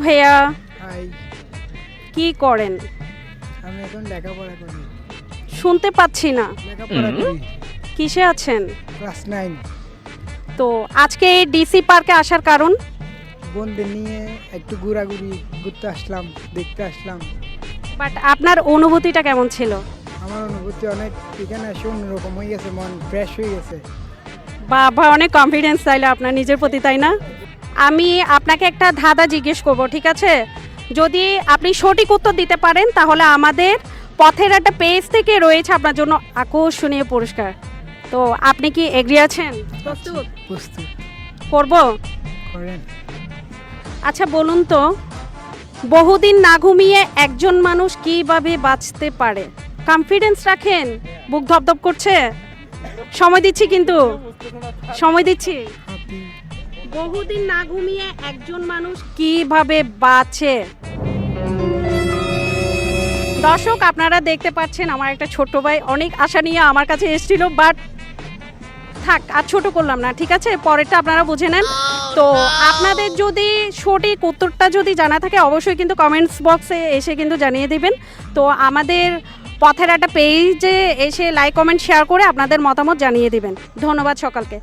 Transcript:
ভাইয়া, হাই, কি করেন? আমি এখন লেখাপড়া করি। শুনতে পাচ্ছি না। লেখাপড়া করি, কিসে আছেন? ক্লাস 9। তো আজকে এই ডিসি পার্কে আসার কারণ? বন্ধুদের নিয়ে একটু ঘুরতে আসলাম, দেখতে আসলাম। বাট আপনার অনুভূতিটা কেমন ছিল? আমার অনুভূতি অনেক, এখানে এসে অন্যরকম হয়ে গেছে, মন ফ্রেশ হয়ে গেছে। বাবা, অনেক কনফিডেন্স চাইলে আপনার নিজের প্রতি, তাই না? আমি আপনাকে একটা ধাঁধা জিজ্ঞেস করব, ঠিক আছে? যদি আপনি সঠিক উত্তর দিতে পারেন তাহলে আমাদের পথের একটা পেজ থেকে রয়েছে আপনার জন্য আকর্ষণীয় পুরস্কার। তো আপনি কি এগ্রি আছেন? প্রস্তুত? প্রস্তুত করব? করেন। আচ্ছা বলুন তো, বহুদিন না ঘুমিয়ে একজন মানুষ কিভাবে বাঁচতে পারে? কনফিডেন্স রাখেন, বুক ধপধপ করছে। সময় দিচ্ছি, কিন্তু সময় দিচ্ছি। আপনি বহুদিন না ঘুমিয়ে একজন মানুষ কিভাবে বাঁচে? দর্শক, আপনারা দেখতে পাচ্ছেন আমার একটা ছোট্ট ভাই অনেক আশা নিয়ে আমার কাছে এসেছিল, বাট থাক, আর ছোট করলাম না, ঠিক আছে? পরেরটা আপনারা বুঝে নেন। তো আপনাদের যদি সঠিক উত্তরটা যদি জানা থাকে অবশ্যই কিন্তু কমেন্টস বক্সে এসে কিন্তু জানিয়ে দিবেন। তো আমাদের পথের একটা পেজে এসে লাইক কমেন্ট শেয়ার করে আপনাদের মতামত জানিয়ে দিবেন। ধন্যবাদ সকলকে।